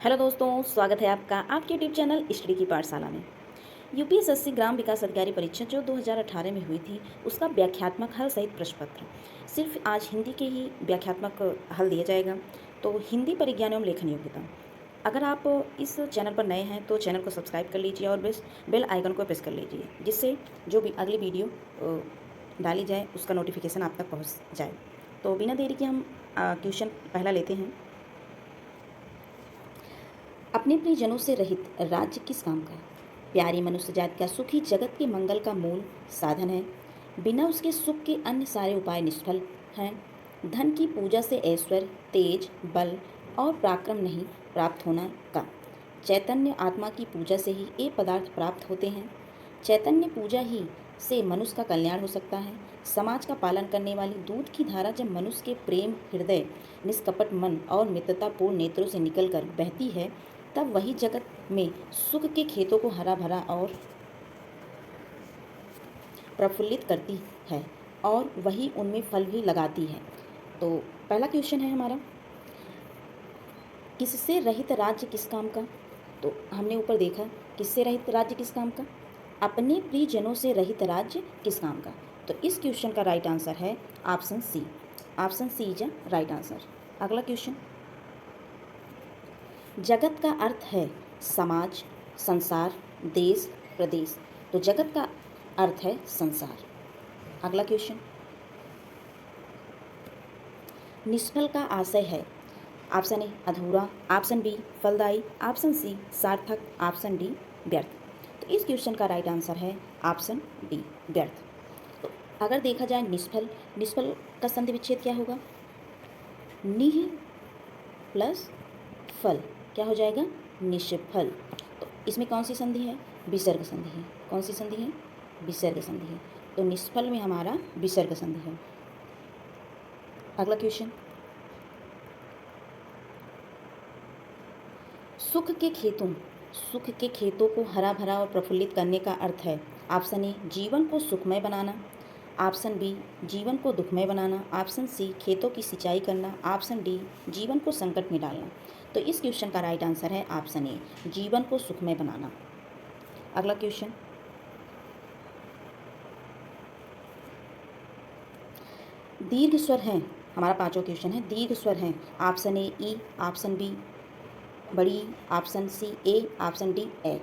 Hello दोस्तों, स्वागत है आपका आपके यूट्यूब चैनल स्टडी की पाठशाला में। यूपीएसएससी ग्राम विकास अधिकारी परीक्षा जो 2018 में हुई थी, उसका व्याख्यात्मक हल सहित प्रश्न पत्र सिर्फ आज हिंदी के ही व्याख्यात्मक हल दिया जाएगा। तो हिंदी परिज्ञान एवं लेखन योग्यता, अगर आप इस चैनल पर नए हैं तो चैनल को सब्सक्राइब कर लीजिए और बेल आइकन को प्रेस कर लीजिए, जिससे जो भी अगली वीडियो डाली जाए उसका नोटिफिकेशन आप तक पहुँच जाए। तो बिना देरी के हम क्वेश्चन पहला लेते हैं। अपने प्रियजनों से रहित राज्य किस काम का? प्यारी मनुष्य जाति का सुखी जगत के मंगल का मूल साधन है। बिना उसके सुख के अन्य सारे उपाय निष्फल हैं। धन की पूजा से ऐश्वर्य, तेज, बल और पराक्रम नहीं प्राप्त होना का। चैतन्य आत्मा की पूजा से ही ये पदार्थ प्राप्त होते हैं। चैतन्य पूजा ही से मनुष्य का कल्याण हो सकता है। समाज का पालन करने वाली दूध की धारा जब मनुष्य के प्रेम हृदय, निष्कपट मन और मित्रतापूर्ण नेत्रों से निकलकर बहती है, तब वही जगत में सुख के खेतों को हरा भरा और प्रफुल्लित करती है और वही उनमें फल भी लगाती है। तो पहला क्वेश्चन है हमारा, किससे रहित राज्य किस काम का? तो हमने ऊपर देखा, किससे रहित राज्य किस काम का? अपने प्रियजनों से रहित राज्य किस काम का? तो इस क्वेश्चन का राइट आंसर है option C. Option C is right answer. अगला क्वेश्चन, जगत का अर्थ है समाज, संसार, देश, प्रदेश। तो जगत का अर्थ है संसार। अगला क्वेश्चन, निष्फल का आशय है? ऑप्शन ए अधूरा, ऑप्शन बी फलदायी, ऑप्शन सी सार्थक, ऑप्शन डी व्यर्थ। तो इस क्वेश्चन का राइट आंसर है ऑप्शन डी व्यर्थ। तो अगर देखा जाए निष्फल, निष्फल का संधि विच्छेद क्या होगा? निह प्लस फल क्या हो जाएगा? निष्फल। तो इसमें कौन सी संधि है? विसर्ग संधि है। कौन सी संधि है? विसर्ग संधि है। तो निष्फल में हमारा विसर्ग संधि है। अगला क्वेश्चन, सुख के खेतों को हरा भरा और प्रफुल्लित करने का अर्थ है? ऑप्शन ए जीवन को सुखमय बनाना, ऑप्शन बी जीवन को दुखमय बनाना, ऑप्शन सी खेतों की सिंचाई करना, ऑप्शन डी जीवन को संकट में डालना। तो इस क्वेश्चन का राइट आंसर है ऑप्शन ए जीवन को सुखमय बनाना। अगला क्वेश्चन, दीर्घ स्वर हैं, हमारा पांचवा क्वेश्चन है, दीर्घ स्वर हैं। ऑप्शन ए ई, ऑप्शन बी बड़ी, ऑप्शन सी ए, ऑप्शन डी ए।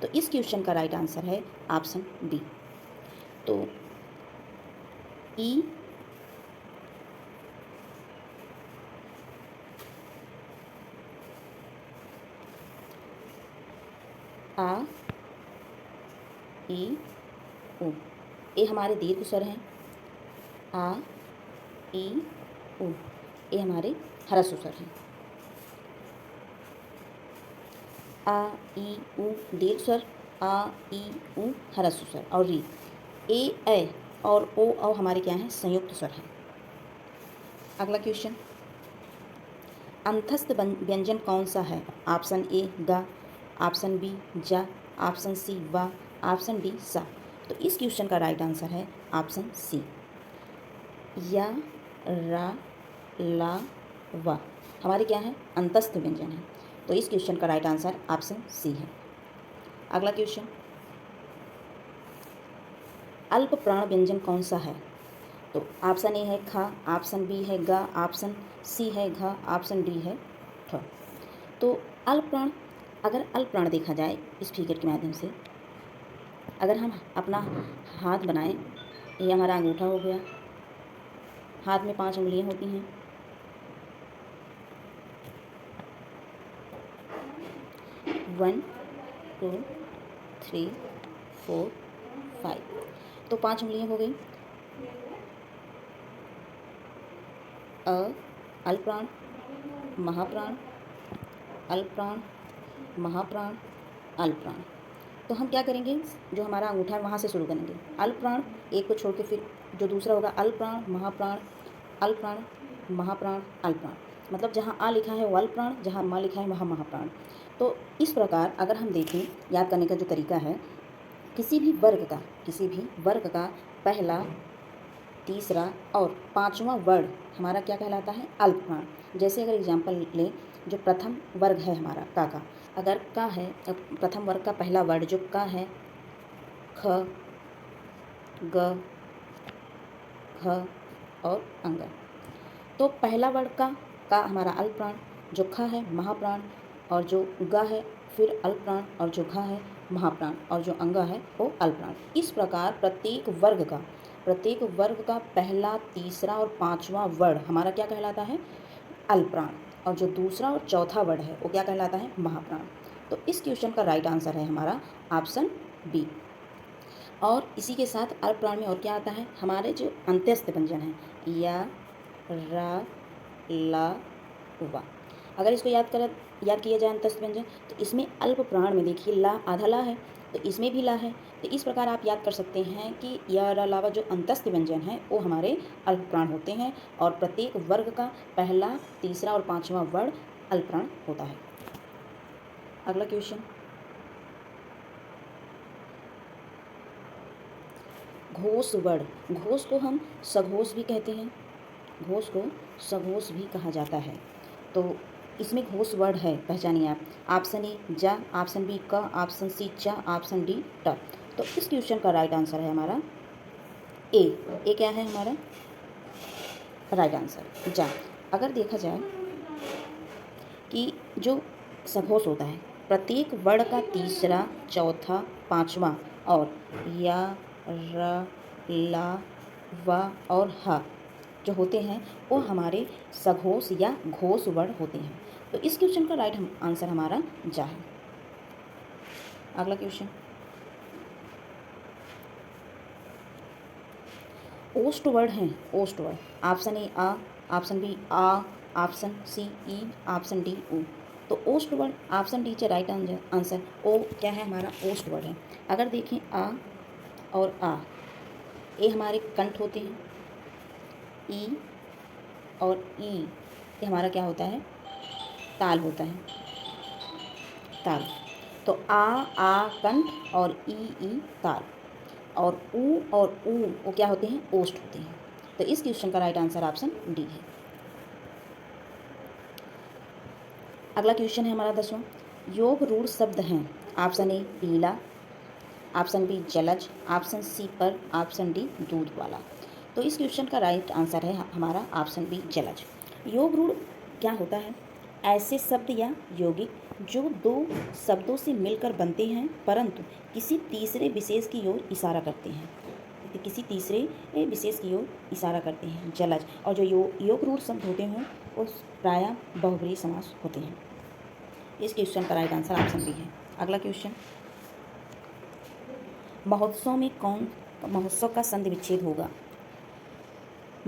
तो इस क्वेश्चन का राइट आंसर है ऑप्शन बी। तो ई, आ, ई, उ, ये हमारे दीर्घ स्वर हैं। आ, ई, उ, ये हमारे ह्रस्व स्वर हैं। आ, ई, उ दीर्घ स्वर, आ, ई, उ ह्रस्व स्वर, और री, ए और ओ हमारे क्या हैं? संयुक्त स्वर हैं। अगला क्वेश्चन, अंतस्थ व्यंजन कौन सा है? ऑप्शन ए गा, ऑप्शन बी जा, ऑप्शन सी वा, ऑप्शन डी सा। तो इस क्वेश्चन का राइट आंसर है ऑप्शन सी, या, रा, ला, वा हमारे क्या है? अंतस्थ व्यंजन है। तो इस क्वेश्चन का राइट आंसर ऑप्शन सी है। अगला क्वेश्चन, अल्प प्राण व्यंजन कौन सा है? तो ऑप्शन ए है खा, ऑप्शन बी है गा, ऑप्शन सी है घा, ऑप्शन डी है ठ। तो अल्प प्राण, अगर अल्प प्राण देखा जाए इस फिगर के माध्यम से, अगर हम अपना हाथ बनाएं, ये हमारा अंगूठा हो गया, हाथ में 5 उंगलियां होती हैं। One, two, three, 4, 5। तो 5 उंगलियां हो गई। अल्प प्राण, महाप्राण, अल्प प्राण, महाप्राण, अल्प प्राण। तो हम क्या करेंगे, जो हमारा अंगूठा है वहाँ से शुरू करेंगे। अल्प प्राण एक को छोड़ के फिर जो दूसरा होगा अल्प प्राण, महाप्राण, अल्प प्राण, महाप्राण, अल्प प्राण। मतलब जहाँ आ लिखा है वो अल्प प्राण, जहाँ मा लिखा है वहाँ महाप्राण। तो इस प्रकार अगर हम देखें, याद करने का जो तरीका है, किसी भी वर्ग का पहला, तीसरा और 5वां वर्ड हमारा क्या कहलाता है? अल्प प्राण। जैसे अगर एग्जाम्पल लें, जो प्रथम वर्ग है हमारा का, अगर का है प्रथम वर्ग का पहला वर्ड जो का है, ख, ग, घ और अंग। तो पहला वर्ड का हमारा अल्प प्राण, जो ख है महाप्राण, और जो ग है फिर अल्प प्राण, और जो घ है महाप्राण, और जो अंग है वो अल्प प्राण। इस प्रकार प्रत्येक वर्ग का पहला, तीसरा और पांचवा वर्ड हमारा क्या कहलाता है, अल्प प्राण, और जो दूसरा और चौथा वर्ड है वो क्या कहलाता है, महाप्राण। तो इस क्वेश्चन का राइट आंसर है हमारा ऑप्शन बी। और इसी के साथ अल्प प्राण में और क्या आता है, हमारे जो अंत्यस्थ व्यंजन हैं, या, रा, ला, वा। अगर इसको याद किया जाए अंत्यस्थ व्यंजन, तो इसमें अल्प प्राण में देखिए ला, आधा ला है, तो इसमें भी ला है। तो इस प्रकार आप याद कर सकते हैं कि या, रा, ला, वा जो अंत्यस्थ व्यंजन हैं वो हमारे अल्प प्राण होते हैं, और प्रत्येक वर्ग का पहला, तीसरा और पांचवा वर्ड अल्प प्राण होता है। अगला क्वेश्चन, घोष वर्ड। घोष को हम सघोष भी कहते हैं, घोष को सघोष भी कहा जाता है। तो इसमें घोष वर्ड है, पहचानिए आप। ऑप्शन ए जा, ऑप्शन बी क, ऑप्शन सी चा, ऑप्शन डी ट। तो इस क्वेश्चन का राइट आंसर है हमारा ए। ए क्या है हमारा राइट आंसर, जा। अगर देखा जाए कि जो सघोष होता है, प्रत्येक वर्ड का तीसरा, चौथा, पांचवा और या, र, ला, वा और ह जो होते हैं वो हमारे सघोष या घोष वर्ड होते हैं। तो इस क्वेश्चन का राइट आंसर हमारा जा है। अगला क्वेश्चन, ओष्ठ वर्ड हैं, ओष्ठ वर्ड। ऑप्शन ए आ, ऑप्शन बी आ, ऑप्शन सी ई, ऑप्शन डी ऊ। तो ओष्ठ वर्ड ऑप्शन डी से राइट आंसर ओ क्या है हमारा, ओष्ठ वर्ड है। अगर देखें आ और आ, ए हमारे कंठ होते हैं, ई और ई ये हमारा क्या होता है, ताल होता है, ताल। तो आ कंठ और ई ताल, और ऊ वो क्या होते हैं, ओष्ठ होते हैं। तो इस क्वेश्चन का राइट आंसर ऑप्शन डी है। अगला क्वेश्चन है हमारा 10वां, योग रूढ़ शब्द हैं। ऑप्शन ए पीला, ऑप्शन बी जलज, ऑप्शन सी पर, ऑप्शन डी दूध वाला। तो इस क्वेश्चन का राइट आंसर है हमारा ऑप्शन बी जलज। योग रूढ़ क्या होता है, ऐसे शब्द या यौगिक जो दो शब्दों से मिलकर बनते हैं परंतु किसी तीसरे विशेष की ओर इशारा करते हैं, किसी तीसरे विशेष की ओर इशारा करते हैं, जलज। और जो योग रूढ़ शब्द होते हैं वो प्रायः बहुब्रीहि समास होते हैं। इस क्वेश्चन का राइट आंसर ऑप्शन बी है। अगला क्वेश्चन, महोत्सव का संधि विच्छेद होगा,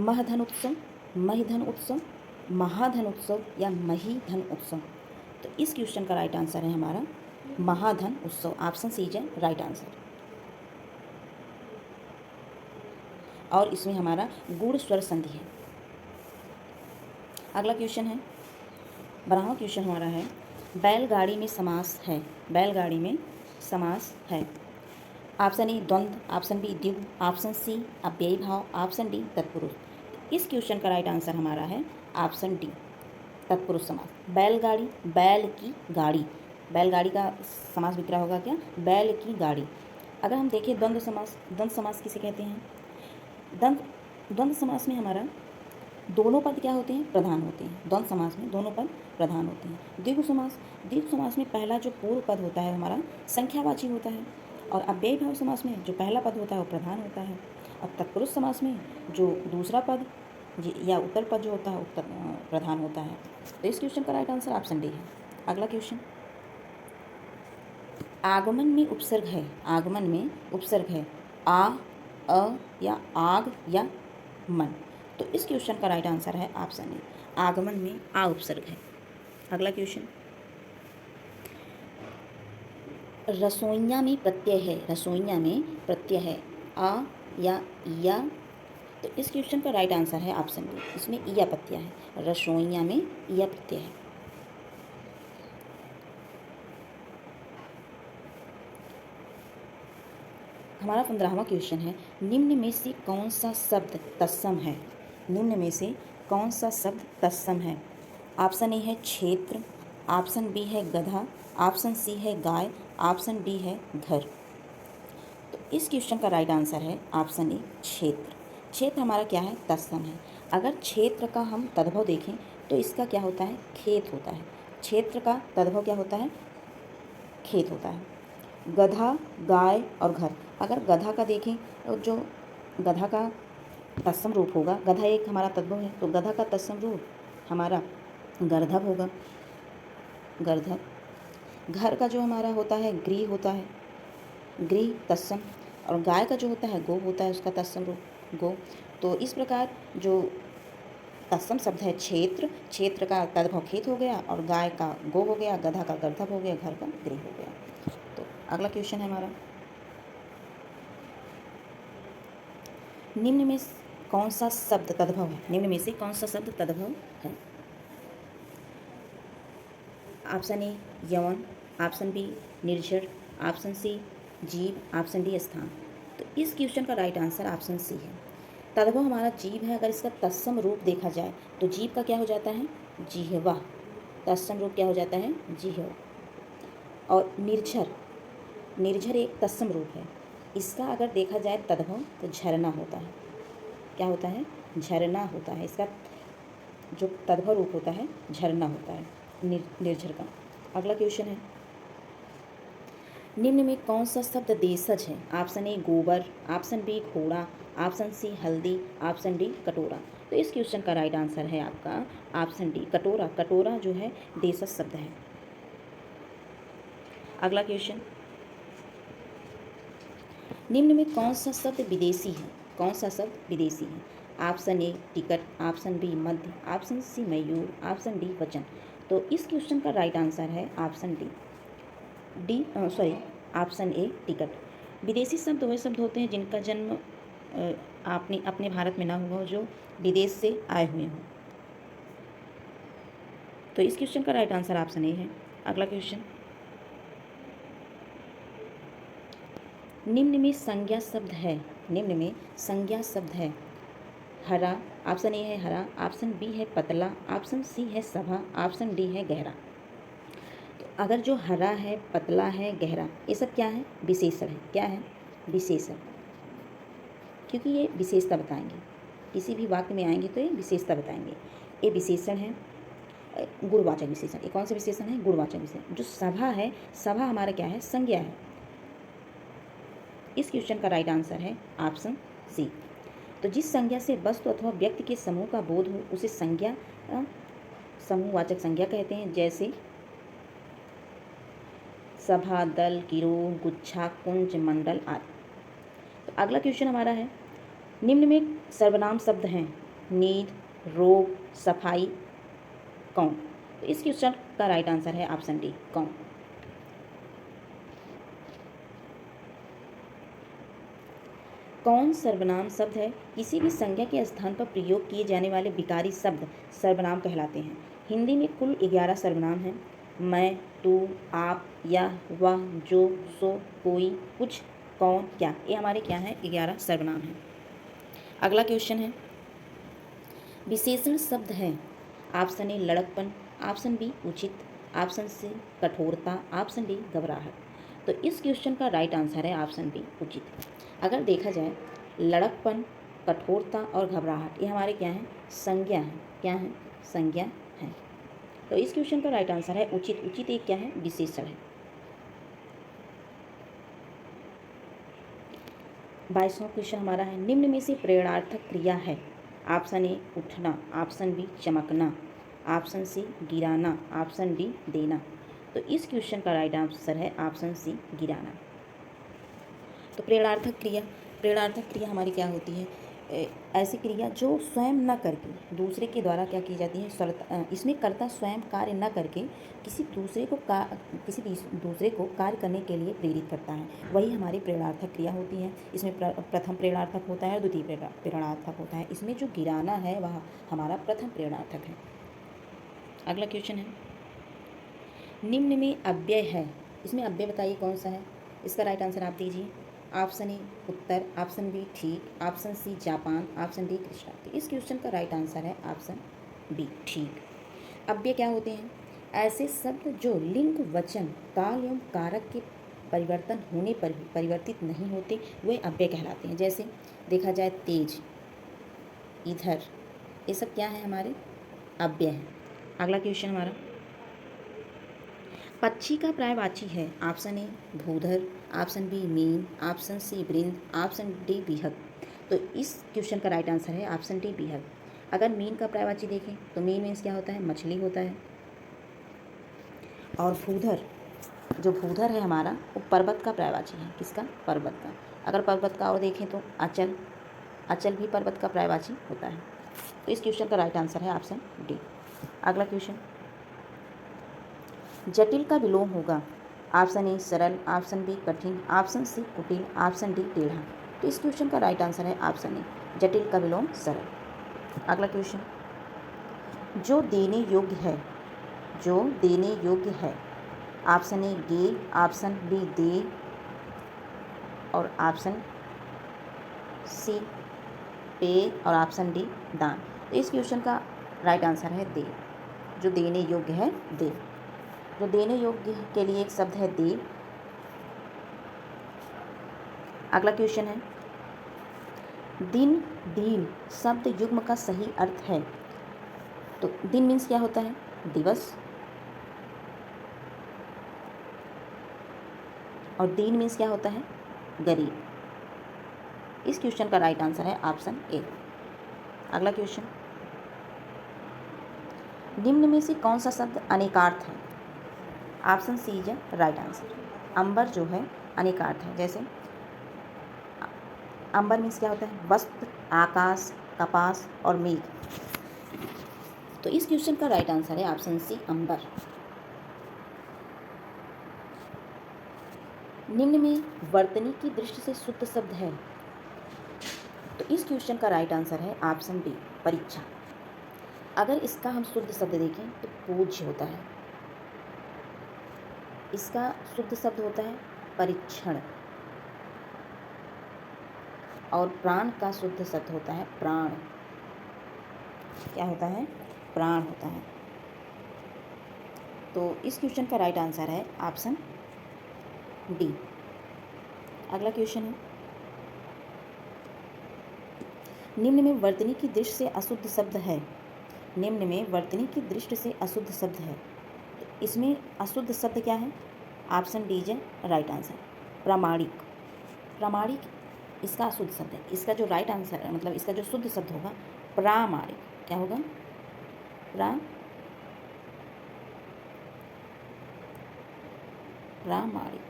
महधन उत्सव, महिधन उत्सव, महाधन उत्सव या महीधन उत्सव। तो इस क्वेश्चन का राइट आंसर है हमारा महाधन उत्सव, ऑप्शन सी है राइट आंसर। और इसमें हमारा गुण स्वर संधि है। अगला क्वेश्चन है 12वां क्वेश्चन हमारा है, बैलगाड़ी में समास है, बैलगाड़ी में समास है। ऑप्शन ए द्वंद्व, ऑप्शन बी द्विगु, ऑप्शन सी अव्ययी भाव, ऑप्शन डी तत्पुरुष। इस क्वेश्चन का राइट आंसर हमारा है ऑप्शन डी तत्पुरुष समास। बैलगाड़ी, बैल की गाड़ी, बैलगाड़ी का समास विग्रह होगा क्या, बैल की गाड़ी। अगर हम देखें द्वंद्व समास, द्वंद्व समास किसे कहते हैं, द्वंद्व समास में हमारा दोनों पद क्या होते हैं, प्रधान होते हैं। द्वंद्व समास में दोनों पद प्रधान होते हैं। द्विगु समास में पहला जो पूर्व पद होता है हमारा संख्यावाची होता है, और अव्ययी भाव समास में जो पहला पद होता है वो प्रधान होता है, और तत्पुरुष समास में जो दूसरा पद या उत्तर पद जो होता है उत्तर प्रधान होता है। तो इस क्वेश्चन का राइट आंसर ऑप्शन डी है। अगला क्वेश्चन, आगमन में उपसर्ग है, आगमन में उपसर्ग है, आ, अ या आग या मन। तो इस क्वेश्चन का राइट आंसर है ऑप्शन ए, आगमन में आ उपसर्ग है। अगला क्वेश्चन, रसोइया में प्रत्यय है, रसोइया में प्रत्यय है, आ या। तो इस क्वेश्चन का राइट आंसर है ऑप्शन बी, इसमें ईया प्रत्यय है, रसोइया में ईया प्रत्यय है। हमारा 15वां क्वेश्चन है, निम्न में से कौन सा शब्द तत्सम है, निम्न में से कौन सा शब्द तत्सम है। ऑप्शन ए है क्षेत्र, ऑप्शन बी है गधा, ऑप्शन सी है गाय, ऑप्शन डी है घर। तो इस क्वेश्चन का राइट आंसर है ऑप्शन ए क्षेत्र। क्षेत्र हमारा क्या है? तत्सम है। अगर क्षेत्र का हम तद्भव देखें तो इसका क्या होता है? खेत होता है। क्षेत्र का तद्भव क्या होता है? खेत होता है। गधा, गाय और घर। अगर गधा का देखें तो जो गधा का तत्सम रूप होगा, गधा एक हमारा तद्भव है, तो गधा का तत्सम रूप हमारा गर्धव होगा, गर्धव। घर का जो हमारा होता है गृह होता है, गृह तत्सम। और गाय का जो होता है गो होता है, उसका तत्सम रूप गो। तो इस प्रकार जो तत्सम शब्द है क्षेत्र, क्षेत्र का तद्भव खेत हो गया और गाय का गो हो गया, गधा का गर्धव हो गया, घर का गृह हो गया। तो अगला क्वेश्चन है हमारा, निम्न में कौन सा शब्द तद्भव है? निम्न में से कौन सा शब्द तद्भव है? ऑप्शन ए यवन, ऑप्शन बी निर्झर, ऑप्शन सी जीव, ऑप्शन डी स्थान। तो इस क्वेश्चन का राइट आंसर ऑप्शन सी है। तद्भव हमारा जीव है। अगर इसका तत्सम रूप देखा जाए तो जीव का क्या हो जाता है? जिह्वा। तत्सम रूप क्या हो जाता है? जिह्वा। और निर्झर, निर्झर एक तत्सम रूप है। इसका अगर देखा जाए तद्भव तो झरना होता है। क्या होता है? झरना होता है। इसका जो तद्भव रूप होता है झरना होता है निर्झर का। अगला क्वेश्चन है, निम्न में कौन सा शब्द देशज है? ऑप्शन ए गोबर, ऑप्शन बी घोड़ा, ऑप्शन सी हल्दी, ऑप्शन डी कटोरा। तो इस क्वेश्चन का राइट आंसर है आपका ऑप्शन डी कटोरा। कटोरा जो है देशज शब्द है। अगला क्वेश्चन, निम्न में कौन सा शब्द विदेशी है? कौन सा शब्द विदेशी है? Option A ticket, option B मध्य, ऑप्शन सी मयूर, ऑप्शन डी वचन। तो इस क्वेश्चन का राइट आंसर है ऑप्शन ऑप्शन ए टिकट। विदेशी शब्द वह शब्द होते हैं जिनका जन्म आपने अपने भारत में ना हुआ हो, जो विदेश से आए हुए हों। तो इस क्वेश्चन का राइट आंसर ऑप्शन ए है। अगला क्वेश्चन, निम्न में संज्ञा शब्द है, निम्न में संज्ञा शब्द है हरा। ऑप्शन ए है हरा, ऑप्शन बी है पतला, ऑप्शन सी है सभा, ऑप्शन डी है गहरा। तो अगर जो हरा है, पतला है, गहरा, ये सब क्या है? विशेषण है। क्या है? विशेषण। क्योंकि ये विशेषता बताएंगे, किसी भी वाक्य में आएंगे तो ये विशेषता बताएंगे। ये विशेषण है गुणवाचक विशेषण। ये कौन सा विशेषण है? गुणवाचक विशेषण। जो सभा है, सभा हमारा क्या है? संज्ञा है। इस क्वेश्चन का राइट आंसर है ऑप्शन सी। तो जिस संज्ञा से वस्तु अथवा व्यक्ति के समूह का बोध हो उसे संज्ञा समूहवाचक संज्ञा कहते हैं, जैसे सभा, दल, गिरोह, गुच्छा, कुंज, मंडल आदि। तो अगला क्वेश्चन हमारा है, निम्न में सर्वनाम शब्द हैं नींद, रोग, सफाई, कौन। तो इस क्वेश्चन का राइट आंसर है ऑप्शन डी कौन। कौन सर्वनाम शब्द है? किसी भी संज्ञा के स्थान पर प्रयोग किए जाने वाले विकारी शब्द सर्वनाम कहलाते हैं। हिंदी में कुल 11 सर्वनाम हैं। मैं, तू, आप, यह, वह, जो, सो, कोई, कुछ, कौन, क्या। ये हमारे क्या हैं? 11 सर्वनाम हैं। अगला क्वेश्चन है, विशेषण शब्द है। ऑप्शन ए लड़कपन, ऑप्शन बी उचित, ऑप्शन सी कठोरता, ऑप्शन डी घबराहट। तो इस क्वेश्चन का राइट आंसर है ऑप्शन बी उचित। अगर देखा जाए लड़कपन, कठोरता और घबराहट ये हमारे क्या हैं? संज्ञा हैं। क्या हैं? संज्ञा हैं। तो इस क्वेश्चन का राइट आंसर है उचित। उचित एक क्या है? विशेषण है। 22वां क्वेश्चन हमारा है, निम्न में से प्रेरणार्थक क्रिया है। ऑप्शन ए उठना, ऑप्शन बी चमकना, ऑप्शन सी गिराना, ऑप्शन डी देना। तो इस क्वेश्चन का राइट आंसर है ऑप्शन सी गिराना। तो प्रेरणार्थक क्रिया, प्रेरणार्थक क्रिया हमारी क्या होती है? ऐसी क्रिया जो स्वयं न करके दूसरे के द्वारा क्या की जाती है? इसमें कर्ता स्वयं कार्य न करके किसी दूसरे को कार्य करने के लिए प्रेरित करता है, वही हमारी प्रेरणार्थक क्रिया होती है। इसमें प्रथम प्रेरणार्थक होता है और द्वितीय प्रेरणार्थक होता है। इसमें जो गिराना है वह हमारा प्रथम प्रेरणार्थक है। अगला क्वेश्चन है, निम्न में अव्यय है, इसमें अव्यय बताइए कौन सा है? इसका राइट आंसर आप दीजिए। ऑप्शन ए उत्तर, ऑप्शन बी ठीक, option C Japan, option D Krishna. तो इस क्वेश्चन का राइट आंसर है ऑप्शन बी ठीक। अव्यय क्या होते हैं? ऐसे शब्द जो लिंग, वचन, काल एवं कारक के परिवर्तन होने पर भी परिवर्तित नहीं होते वे अव्यय कहलाते हैं। जैसे देखा जाए तेज, इधर, ये सब क्या है हमारे अव्यय हैं। अगला क्वेश्चन हमारा, पक्षी का पर्यायवाची है। ऑप्शन ए भूधर, ऑप्शन बी मीन, ऑप्शन सी वृंद, ऑप्शन डी बिहक। तो इस क्वेश्चन का राइट आंसर है ऑप्शन डी बिहक। अगर मीन का पर्यायवाची देखें तो मीन मीन्स क्या होता है, मछली होता है। और भूधर, जो भूधर है हमारा वो पर्वत का पर्यायवाची है। किसका, पर्वत का। अगर पर्वत का और देखें तो अचल, अचल भी पर्वत का पर्यायवाची होता है। तो इस क्वेश्चन का राइट आंसर है ऑप्शन डी। अगला क्वेश्चन, जटिल का विलोम होगा। ऑप्शन ए सरल, ऑप्शन बी कठिन, ऑप्शन सी कुटिल, ऑप्शन डी टेढ़ा। तो इस क्वेश्चन का राइट आंसर है ऑप्शन ए, जटिल का विलोम सरल। अगला क्वेश्चन, जो देने योग्य है, जो देने योग्य है। ऑप्शन ए गे, ऑप्शन बी दे और ऑप्शन सी पे और ऑप्शन डी दान। तो इस क्वेश्चन का राइट आंसर है दे, जो देने योग्य है दे। जो देने योग्य के लिए एक शब्द है दे। अगला क्वेश्चन है, दिन, दीन शब्द युग्म का सही अर्थ है। तो दिन मीन्स क्या होता है, दिवस, और दीन मीन्स क्या होता है, गरीब। इस क्वेश्चन का राइट आंसर है ऑप्शन ए। अगला क्वेश्चन, निम्न में से कौन सा शब्द अनेकार्थ है। Option C is right answer. अंबर जो है अनेकार्थ है। जैसे अंबर मीन्स क्या होता है, वस्त्र, आकाश, कपास और मेघ। तो इस क्वेश्चन का राइट आंसर है ऑप्शन सी अंबर। निम्न में वर्तनी की दृष्टि से शुद्ध शब्द है। तो इस क्वेश्चन का राइट आंसर है ऑप्शन बी परीक्षा। अगर इसका हम शुद्ध शब्द देखें तो पूज्य होता है। इसका शुद्ध शब्द होता है परीक्षण। और प्राण का शुद्ध शब्द होता है प्राण। क्या होता है, प्राण होता है। तो इस क्वेश्चन का राइट आंसर है ऑप्शन डी। अगला क्वेश्चन है, निम्न में वर्तनी की दृष्टि से अशुद्ध शब्द है। निम्न में वर्तनी की दृष्टि से अशुद्ध शब्द है। तो इसमें अशुद्ध शब्द क्या है, ऑप्शन डी है राइट आंसर, प्रामाणिक। प्रामाणिक इसका अशुद्ध शब्द है। इसका जो राइट आंसर है, मतलब इसका जो शुद्ध शब्द होगा प्रामाणिक। क्या होगा, प्रामाणिक।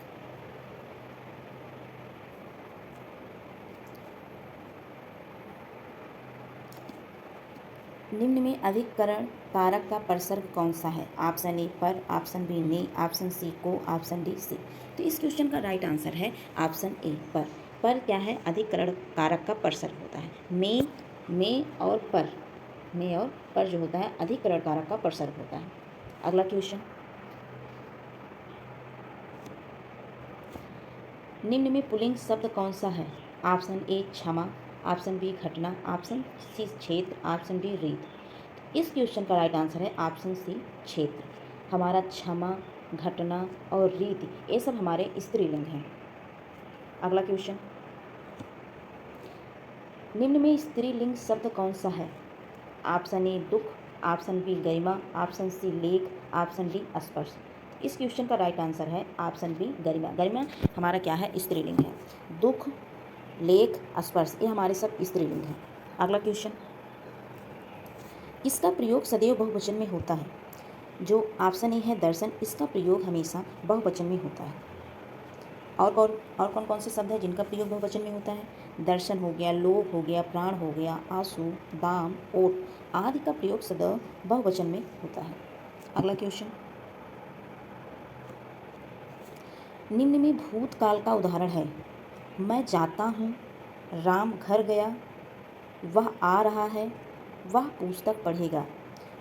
निम्न में अधिकरण कारक का परसर्ग कौन सा है। ऑप्शन ए पर, ऑप्शन बी ने, ऑप्शन सी को, ऑप्शन डी सी। तो इस क्वेश्चन का राइट आंसर है ऑप्शन ए पर। पर क्या है, अधिकरण कारक का परसर्ग होता है। में और पर जो होता है अधिकरण कारक का परसर्ग होता है। अगला क्वेश्चन, निम्न में पुल्लिंग शब्द कौन सा है। ऑप्शन ए क्षमा, ऑप्शन बी घटना, ऑप्शन सी क्षेत्र, ऑप्शन डी रीत। इस क्वेश्चन का राइट आंसर है ऑप्शन सी क्षेत्र। हमारा क्षमा, घटना और रीति ये सब हमारे स्त्रीलिंग हैं। अगला क्वेश्चन, निम्न में स्त्रीलिंग शब्द कौन सा है। ऑप्शन ए दुख, ऑप्शन बी गरिमा, ऑप्शन सी लेख, ऑप्शन डी स्पर्श। इस क्वेश्चन का राइट आंसर है ऑप्शन बी गरिमा। गरिमा हमारा क्या है, स्त्रीलिंग है। दुख, लेख, स्पर्श ये हमारे सब स्त्रीलिंग हैं। अगला क्वेश्चन, इसका प्रयोग सदैव बहुवचन में होता है। जो ऑप्शन ए है दर्शन, इसका प्रयोग हमेशा बहुवचन में होता है। और कौन कौन से शब्द हैं जिनका प्रयोग बहुवचन में होता है। दर्शन हो गया, लोभ हो गया, प्राण हो गया, आंसू, दाम, ओट आदि का प्रयोग सदैव बहुवचन में होता है। अगला क्वेश्चन, निम्न में भूतकाल का उदाहरण है। मैं जाता हूँ, राम घर गया, वह आ रहा है, वह पुस्तक पढ़ेगा।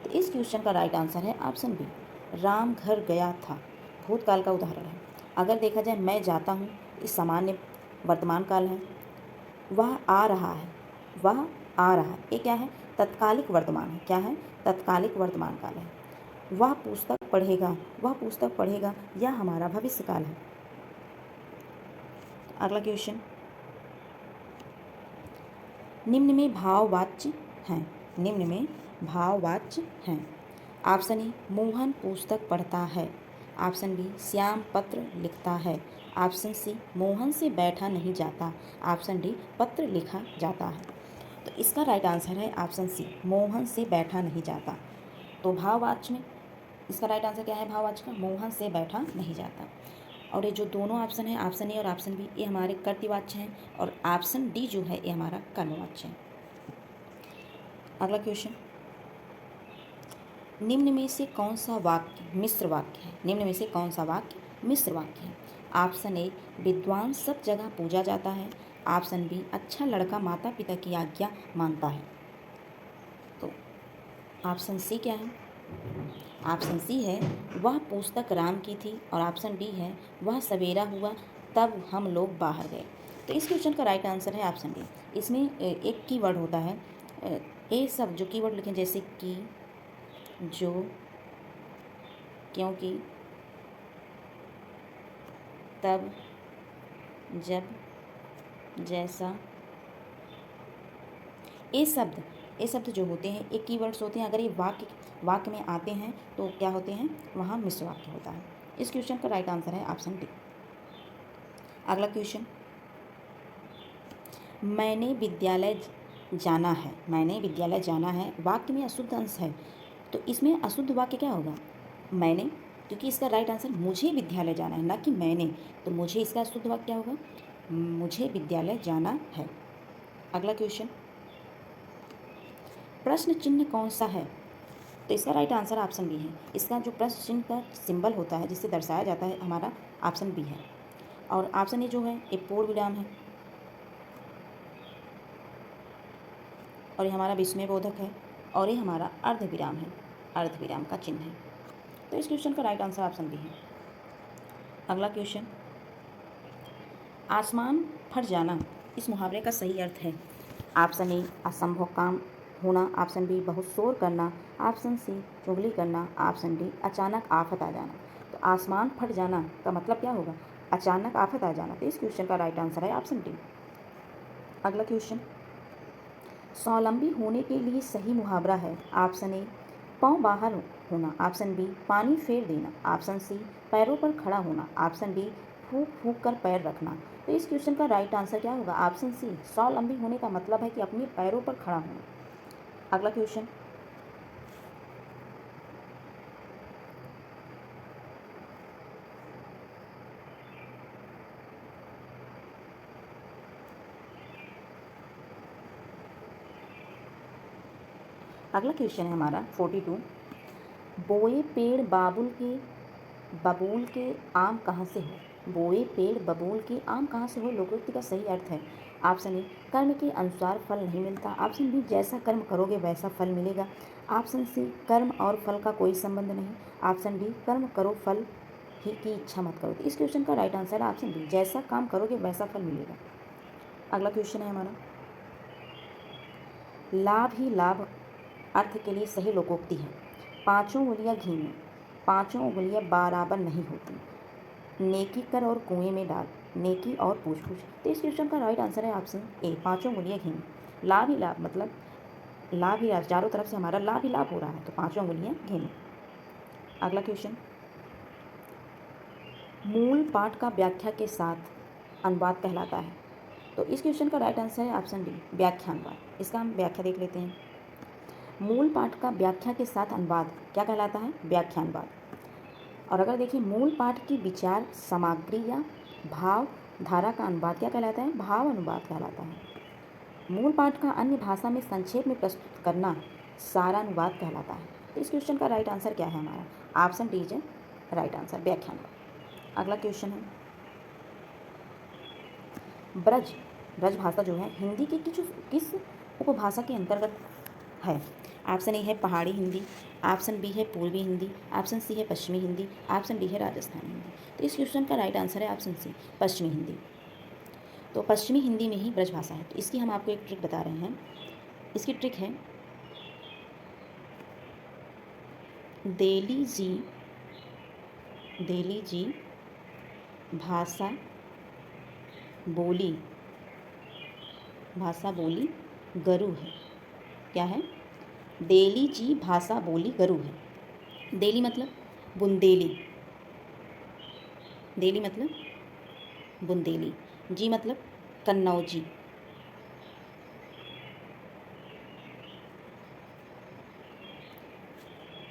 तो इस क्वेश्चन का राइट आंसर है ऑप्शन बी, राम घर गया था, भूतकाल का उदाहरण है। अगर देखा जाए मैं जाता हूँ, इस सामान्य वर्तमान काल है। वह आ रहा है, वह आ रहा है ये क्या है, तत्कालिक वर्तमान है। क्या है, तत्कालिक वर्तमान काल है। वह पुस्तक पढ़ेगा, वह पुस्तक पढ़ेगा, यह हमारा भविष्यकाल है। अगला क्वेश्चन, निम्न में भाववाच्य हैं, निम्न में भाववाच्य हैं। ऑप्शन ए, मोहन पुस्तक पढ़ता है। ऑप्शन बी, श्याम पत्र लिखता है। ऑप्शन सी, मोहन से बैठा नहीं जाता। ऑप्शन डी, पत्र लिखा जाता है। तो इसका राइट आंसर है ऑप्शन सी, मोहन से बैठा नहीं जाता। तो भाववाच्य में इसका राइट आंसर क्या है? भाववाच्य का मोहन से बैठा नहीं जाता। और ये जो दोनों ऑप्शन है, ऑप्शन ए और ऑप्शन बी, ये हमारे कर्तृवाच्य हैं और ऑप्शन डी जो है ये हमारा कर्मवाच्य है। अगला क्वेश्चन, निम्न में से कौन सा वाक्य मिश्र वाक्य है? निम्न में से कौन सा वाक्य मिश्र वाक्य है? ऑप्शन ए, विद्वान सब जगह पूजा जाता है। ऑप्शन बी, अच्छा लड़का माता पिता की आज्ञा मानता है। तो ऑप्शन सी क्या है? ऑप्शन सी है, वह पुस्तक राम की थी। और ऑप्शन डी है, वह सवेरा हुआ तब हम लोग बाहर गए। तो इस क्वेश्चन का राइट आंसर है ऑप्शन डी। इसमें एक कीवर्ड होता है, ये सब जो कीवर्ड लिखें जैसे कि, जो, क्योंकि, तब, जब, जैसा, ये शब्द जो होते हैं ये कीवर्ड्स होते हैं। अगर ये वाक्य में आते हैं तो क्या होते हैं? वहाँ मिश्र वाक्य होता है। इस क्वेश्चन का राइट आंसर है ऑप्शन डी। अगला क्वेश्चन, मैंने विद्यालय जाना है। मैंने विद्यालय जाना है वाक्य में अशुद्ध अंश है, तो इसमें अशुद्ध वाक्य क्या होगा? मैंने, क्योंकि इसका राइट आंसर मुझे विद्यालय जाना है ना कि मैंने, तो मुझे इसका अशुद्ध वाक्य क्या होगा? मुझे विद्यालय जाना है। अगला क्वेश्चन, प्रश्न चिन्ह कौन सा है? तो इसका राइट आंसर ऑप्शन बी है। इसका जो प्रश्न चिन्ह का सिंबल होता है जिससे दर्शाया जाता है हमारा ऑप्शन बी है। और ऑप्शन ए जो है ये पूर्ण विराम है और ये हमारा विस्मयबोधक है और ये हमारा अर्ध विराम है, अर्ध विराम का चिन्ह है। तो इस क्वेश्चन का राइट आंसर ऑप्शन बी है। अगला क्वेश्चन, आसमान फट जाना इस मुहावरे का सही अर्थ है। ऑप्शन ए, असंभव काम होना। ऑप्शन बी, बहुत शोर करना। ऑप्शन सी, चुगली करना। ऑप्शन डी, अचानक आफत आ जाना। तो आसमान फट जाना का मतलब क्या होगा? अचानक आफत आ जाना। तो इस क्वेश्चन का राइट आंसर है ऑप्शन डी। अगला क्वेश्चन, स्वावलंबी होने के लिए सही मुहावरा है। ऑप्शन ए, पाँव बाहर होना। ऑप्शन बी, पानी फेर देना। ऑप्शन सी, पैरों पर खड़ा होना। ऑप्शन डी, फूंक फूंक कर पैर रखना। तो इस क्वेश्चन का राइट आंसर क्या होगा? ऑप्शन सी, स्वावलंबी होने का मतलब है कि अपने पैरों पर खड़ा होना। अगला क्वेश्चन, अगला क्वेश्चन है हमारा 42, बोए पेड़ बबूल के आम कहाँ से हो? बोए पेड़ बबूल के आम कहाँ से हो लोकोक्ति का सही अर्थ है। ऑप्शन ए, कर्म के अनुसार फल नहीं मिलता। ऑप्शन बी, जैसा कर्म करोगे वैसा फल मिलेगा। ऑप्शन सी, कर्म और फल का कोई संबंध नहीं। ऑप्शन डी, कर्म करो फल ही की इच्छा मत करो। तो इस क्वेश्चन का राइट आंसर है ऑप्शन बी, जैसा काम करोगे वैसा फल मिलेगा। अगला क्वेश्चन है हमारा, लाभ ही लाभ अर्थ के लिए सही लोकोक्ति है। पाँचों उंगलियां घी में, पाँचों उंगलियां बराबर नहीं होती। नेकी कर और कुएं में डाल, नेकी और पूछ पूछ। तो इस क्वेश्चन का राइट आंसर है ऑप्शन ए, पाँचों उंगलियां घी में। लाभ ही लाभ मतलब लाभ ही लाभ, चारों तरफ से हमारा लाभ ही लाभ हो रहा है, तो पाँचों उंगलियां घी में। अगला क्वेश्चन, मूल पाठ का व्याख्या के साथ अनुवाद कहलाता है। तो इस क्वेश्चन का राइट आंसर है ऑप्शन डी, व्याख्यानुवाद। इसका हम व्याख्या देख लेते हैं। मूल पाठ का व्याख्या के साथ अनुवाद क्या कहलाता है? व्याख्यानुवाद। और अगर देखिए मूल पाठ की विचार सामग्री या भाव धारा का अनुवाद क्या कहलाता है? भाव अनुवाद कहलाता है। मूल पाठ का अन्य भाषा में संक्षेप में प्रस्तुत करना सारानुवाद कहलाता है। तो इस क्वेश्चन का राइट आंसर क्या है हमारा? Option D is right answer, व्याख्यानुवाद। अगला क्वेश्चन है, ब्रज भाषा जो है हिंदी की किस उपभाषा के अंतर्गत है? ऑप्शन ए है पहाड़ी हिंदी। ऑप्शन बी है पूर्वी हिंदी। ऑप्शन सी है पश्चिमी हिंदी। ऑप्शन डी है राजस्थानी हिंदी। तो इस क्वेश्चन का राइट आंसर है ऑप्शन सी, पश्चिमी हिंदी। तो पश्चिमी हिंदी में ही ब्रज भाषा है। तो इसकी हम आपको एक ट्रिक बता रहे हैं। इसकी ट्रिक है, देली जी देली जी भाषा बोली गरु है। क्या है? देली जी भाषा बोली गरु है। देली मतलब बुंदेली, देली मतलब बुंदेली। जी मतलब कन्नौजी।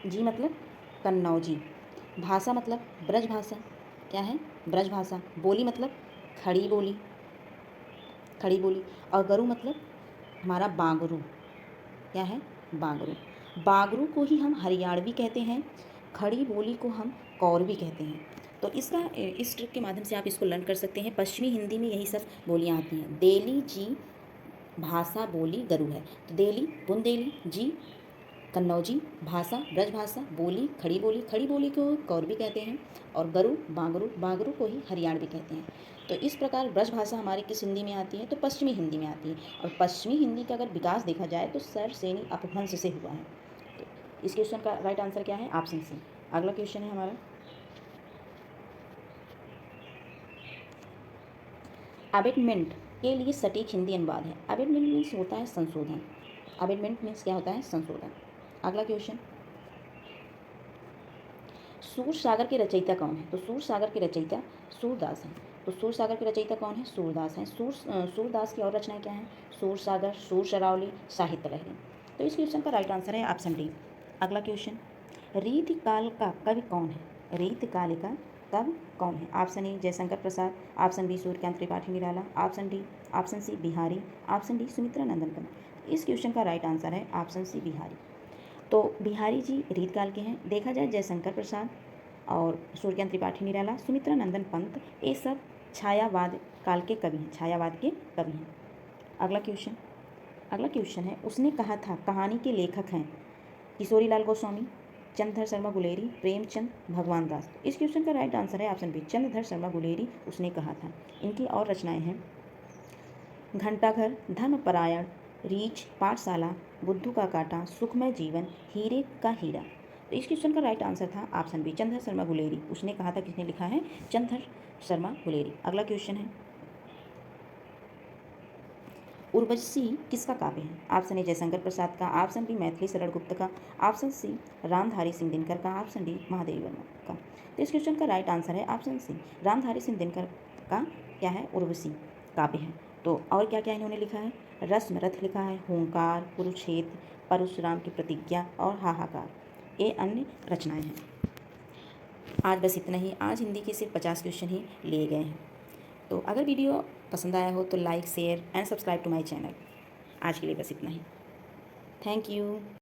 जी मतलब कन्नौजी। भाषा मतलब ब्रज भाषा। क्या है? ब्रज भाषा। बोली मतलब खड़ी बोली, खड़ी बोली। और गरु मतलब हमारा बांगरू। क्या है? बांगरू। बागरू को ही हम हरियाणवी कहते हैं, खड़ी बोली को हम कौरवी कहते हैं। तो इसका इस ट्रिक के माध्यम से आप इसको लर्न कर सकते हैं। पश्चिमी हिंदी में यही सब बोलियाँ आती हैं। देली जी भाषा बोली गरु है। तो देली बुंदेली, जी कन्नौजी, भाषा ब्रज भाषा, बोली खड़ी बोली को कौरवी कहते हैं, और गरु बागरू को ही हरियाणवी कहते हैं। तो इस प्रकार ब्रज भाषा हमारी किस हिंदी में आती है? तो पश्चिमी हिंदी में आती है। और पश्चिमी हिंदी का अगर विकास देखा जाए तो सर सैनी अपभ्रंश से हुआ है। तो इस क्वेश्चन का राइट आंसर क्या है? Option C. अगला क्वेश्चन है हमारा, अबेटमेंट के लिए सटीक हिंदी अनुवाद है। अबेटमेंट मीन्स होता है संशोधन। अबेटमेंट मीन्स क्या होता है? संशोधन। अगला क्वेश्चन, सूर सागर के रचयिता कौन है? तो सूर सागर के रचयिता सूरदास हैं। तो सूर सागर के रचयिता कौन है? सूरदास हैं। सूरदास की और रचनाएं क्या हैं? सूर सागर, सूर शरावली, साहित्य लहरी। तो इस क्वेश्चन का राइट आंसर है ऑप्शन डी। अगला क्वेश्चन, रीतिकाल का कवि कौन है? रीतिकाल का कवि कौन है? Option A Jaishankar Prasad, option B Suryakant Tripathi Nirala, option C Bihari, option D Sumitra Nandan Pant. इस क्वेश्चन का राइट आंसर है ऑप्शन सी बिहारी। तो बिहारी जी रीतकाल के हैं। देखा जाए जयशंकर प्रसाद और सूर्यकांत त्रिपाठी निराला, सुमित्रा नंदन पंत, ये सब छायावाद काल के कवि हैं, छायावाद के कवि हैं। अगला क्वेश्चन है, उसने कहा था कहानी के लेखक हैं किशोरी लाल गोस्वामी, चंद्रधर शर्मा गुलेरी, प्रेमचंद, भगवान दास। इस क्वेश्चन का राइट आंसर है ऑप्शन बी, चंद्रधर शर्मा गुलेरी उसने कहा था। इनकी और रचनाएं हैं घंटाघर, धर्मपरायण, रीछ, पाठशाला, बुद्धू का कांटा, सुखमय जीवन, हीरे का हीरा। तो इस क्वेश्चन का राइट आंसर था ऑप्शन बी, चंद्रधर शर्मा गुलेरी उसने कहा था। किसने लिखा है? चंद्रधर शर्मा गुलेरी। अगला क्वेश्चन है, उर्वशी किसका काव्य है? ऑप्शन ए जयशंकर प्रसाद का, ऑप्शन बी मैथिली शरण गुप्त का, ऑप्शन सी रामधारी सिंह दिनकर का, ऑप्शन डी महादेवी वर्मा का। तो इस क्वेश्चन का राइट आंसर है ऑप्शन सी, रामधारी सिंह दिनकर का क्या है? उर्वशी काव्य है। तो और क्या क्या इन्होंने लिखा है? रस्म रथ लिखा है, हुंकार, कुरुक्षेत्र, परशुराम की प्रतिज्ञा और हाहाकार, ये अन्य रचनाएं हैं। आज बस इतना ही। आज हिंदी के सिर्फ 50 क्वेश्चन ही लिए गए हैं। तो अगर वीडियो पसंद आया हो तो like, share and subscribe to my channel. आज के लिए बस इतना ही। Thank you.